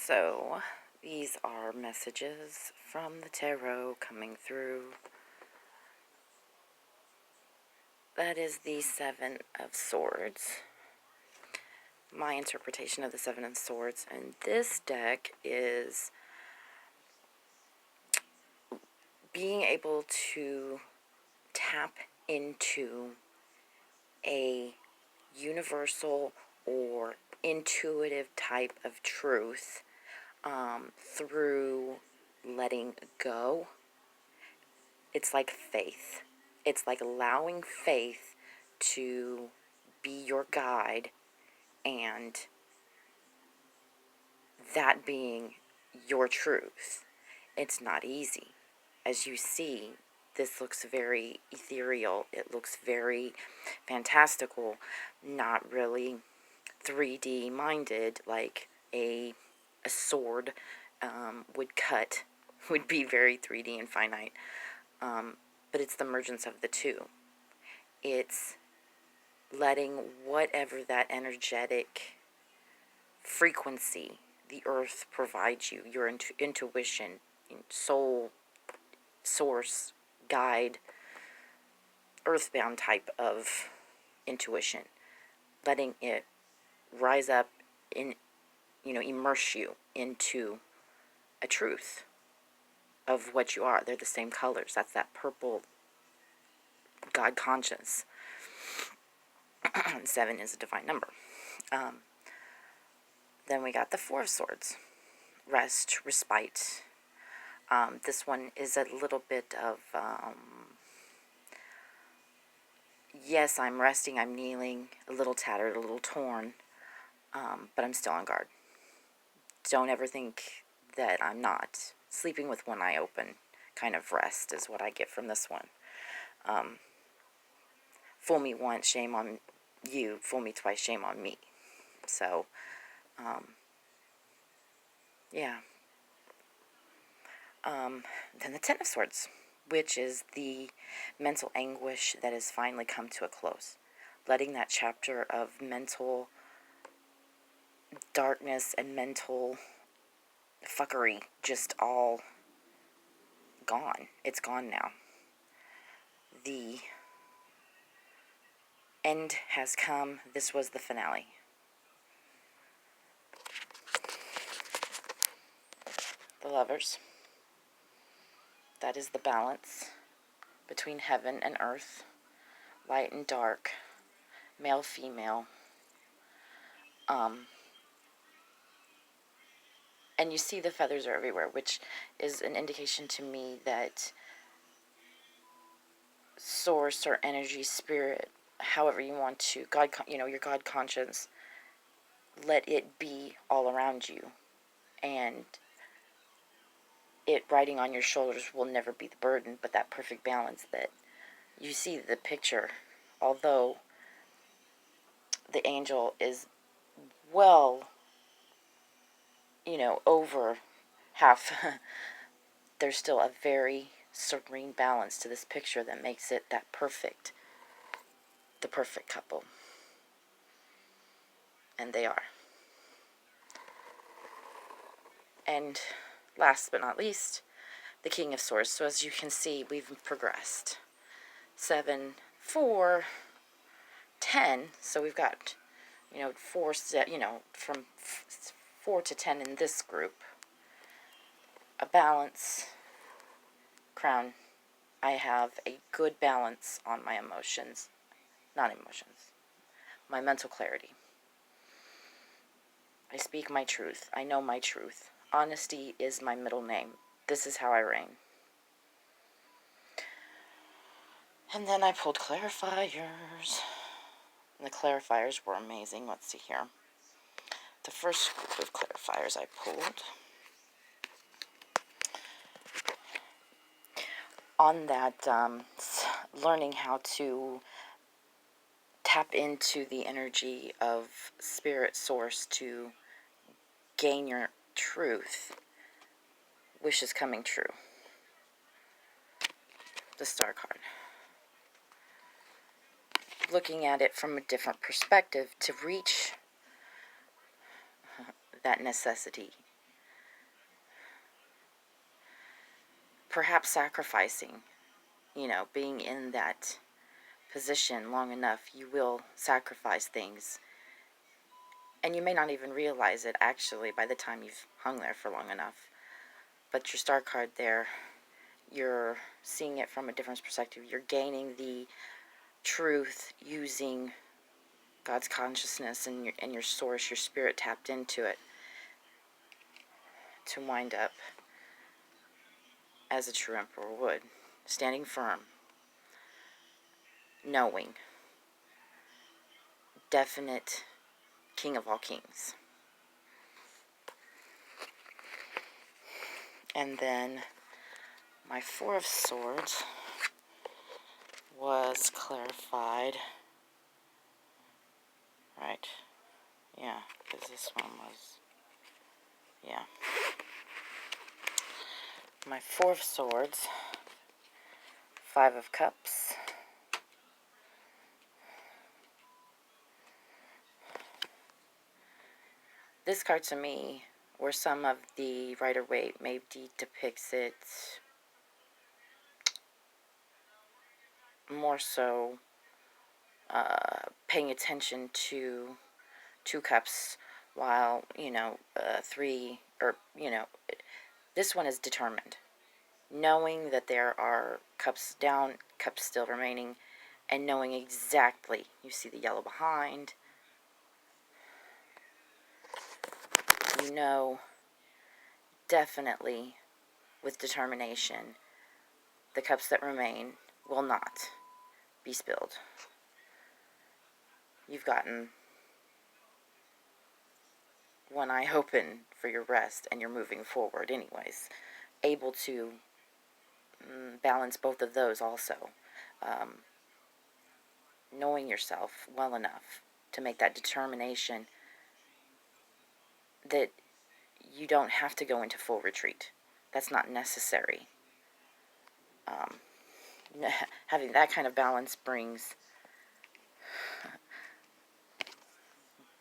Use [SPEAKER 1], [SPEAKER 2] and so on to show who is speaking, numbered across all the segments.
[SPEAKER 1] So, these are messages from the tarot coming through. That is the Seven of Swords. My interpretation of the Seven of Swords. And this deck is being able to tap into a universal or intuitive type of truth through letting go. It's like faith. It's like allowing faith to be your guide, and that being your truth. It's not easy. As you see, this looks very ethereal. It looks very fantastical, not really 3D minded like a sword would cut, would be very 3D and finite. But it's the emergence of the two. It's letting whatever that energetic frequency the earth provides you, your intuition, soul, source, guide, earthbound type of intuition, letting it rise up in, immerse you into a truth of what you are. They're the same colors. That's that purple God conscience. 7 is a divine number. Then we got the Four of Swords. Rest, respite. This one is a little bit of, yes, I'm resting, I'm kneeling, a little tattered, a little torn, but I'm still on guard. Don't ever think that I'm not. Sleeping with one eye open kind of rest is what I get from this one. Fool me once, shame on you. Fool me twice, shame on me. So, yeah. Then the Ten of Swords, which is the mental anguish that has finally come to a close. Letting that chapter of mental darkness and mental fuckery just all gone. It's gone now. The end has come. This was the finale. The Lovers. That is the balance between heaven and earth, light and dark, male, female. And you see the feathers are everywhere, which is an indication to me that source or energy, spirit, however you want to, God, your God conscience, let it be all around you. And it riding on your shoulders will never be the burden, but that perfect balance that you see the picture. Although the angel is well, over half, there's still a very serene balance to this picture that makes it that perfect, the perfect couple. And they are. And last but not least, the King of Swords. So as you can see, we've progressed. 7, 4, 10. So we've got, 4, from 4 to 10 in this group. A balance. Crown. I have a good balance on my emotions. Not emotions. My mental clarity. I speak my truth. I know my truth. Honesty is my middle name. This is how I reign. And then I pulled clarifiers. And the clarifiers were amazing. Let's see here. The first group of clarifiers I pulled. On that, learning how to tap into the energy of spirit source to gain your truth. Wish is coming true. The Star card. Looking at it from a different perspective to reach that necessity perhaps sacrificing, being in that position long enough, you will sacrifice things. And you may not even realize it, actually, by the time you've hung there for long enough. But your star card there, you're seeing it from a different perspective. You're gaining the truth using God's consciousness and your source, your spirit tapped into it, to wind up as a true emperor would, standing firm, knowing, definite king of all kings. And then my Four of Swords was clarified. Right. Yeah, because this one was... Yeah. My Four of Swords, Five of Cups, this card to me, where some of the Rider-Waite maybe depicts it more so paying attention to Two Cups, while, three, or, this one is determined. Knowing that there are cups down, cups still remaining, and knowing exactly, you see the yellow behind, you know definitely with determination the cups that remain will not be spilled. You've gotten one eye open for your rest, and you're moving forward anyways, able to balance both of those also. Knowing yourself well enough to make that determination that you don't have to go into full retreat. That's not necessary. Having that kind of balance brings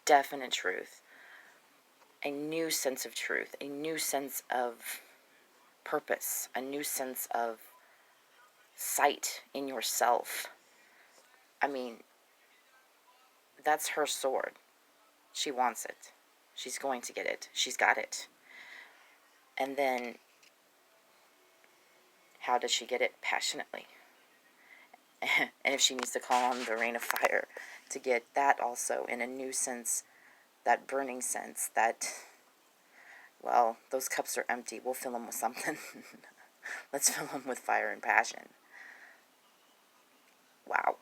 [SPEAKER 1] definite truth, a new sense of truth, a new sense of purpose, a new sense of sight in yourself. I mean, that's her sword. She wants it. She's going to get it. She's got it. And then, how does she get it? Passionately. And if she needs to call on the rain of fire to get that also in a new sense, that burning sense, that, well, those cups are empty. We'll fill them with something. Let's fill them with fire and passion. Wow.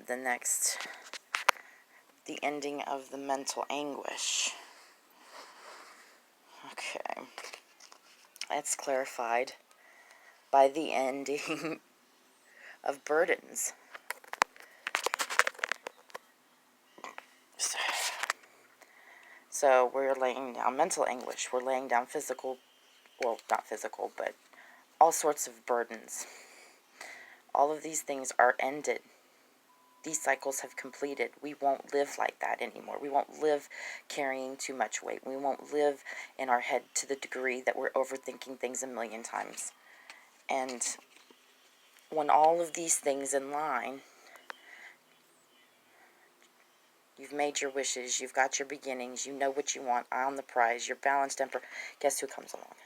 [SPEAKER 1] The next, the ending of the mental anguish. Okay. That's clarified by the ending of burdens. So we're laying down mental anguish. We're laying down physical, well, not physical, but all sorts of burdens. All of these things are ended. These cycles have completed. We won't live like that anymore. We won't live carrying too much weight. We won't live in our head to the degree that we're overthinking things a million times. And when all of these things in line, you've made your wishes, you've got your beginnings, you know what you want, eye on the prize, you're balanced emperor. Guess who comes along?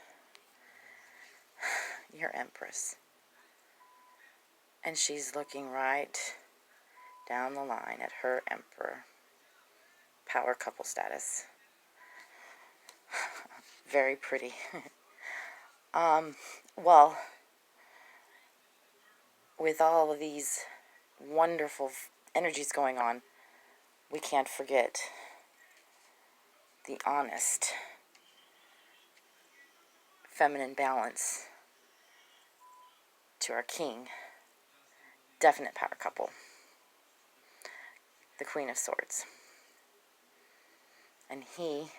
[SPEAKER 1] Your empress. And she's looking right down the line at her emperor. Power couple status. Very pretty. Well, with all of these wonderful energies going on, we can't forget the honest feminine balance to our king. Definite power couple. The Queen of Swords. And he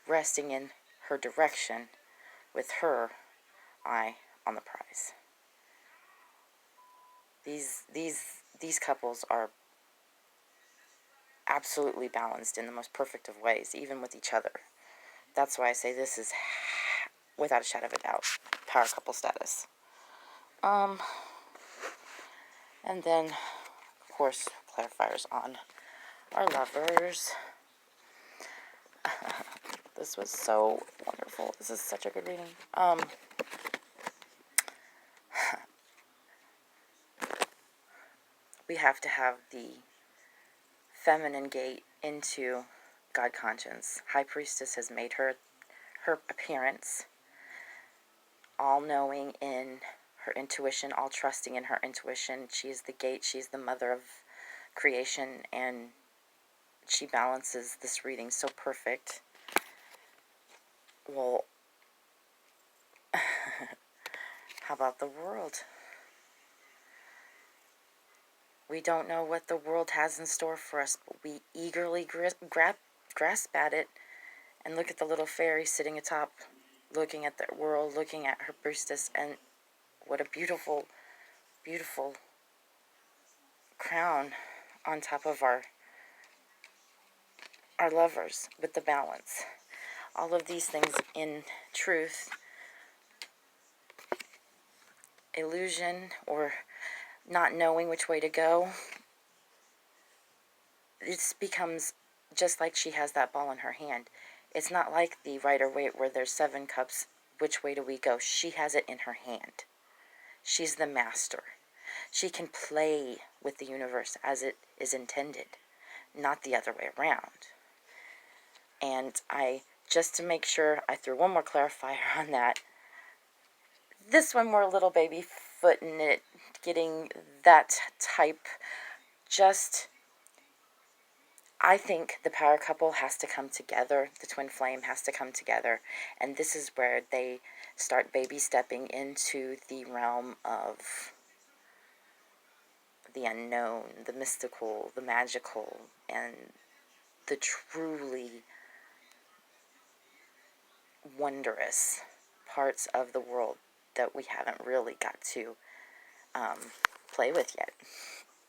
[SPEAKER 1] resting in her direction with her eye on the prize. These couples are absolutely balanced in the most perfect of ways, even with each other. That's why I say this is, without a shadow of a doubt, power couple status. And then, of course, clarifiers on our lovers. This was so wonderful. This is such a good reading. We have to have the feminine gate into God conscience. High Priestess has made her appearance, all knowing in her intuition, all trusting in her intuition. She's the gate, she's the mother of creation, and she balances this reading so perfect. Well, how about the world? We don't know what the world has in store for us, but we eagerly grasp at it and look at the little fairy sitting atop, looking at the world, looking at her priestess, and what a beautiful, beautiful crown on top of our lovers with the balance. All of these things in truth, illusion, or not knowing which way to go, it becomes just like she has that ball in her hand. It's not like the Rider-Waite where there's 7 cups, which way do we go? She has it in her hand. She's the master. She can play with the universe as it is intended, not the other way around. And just to make sure, I threw one more clarifier on that. This one more little baby foot in it, getting that type. I think the power couple has to come together. The twin flame has to come together. And this is where they start baby stepping into the realm of the unknown, the mystical, the magical, and the truly wondrous parts of the world that we haven't really got to play with yet.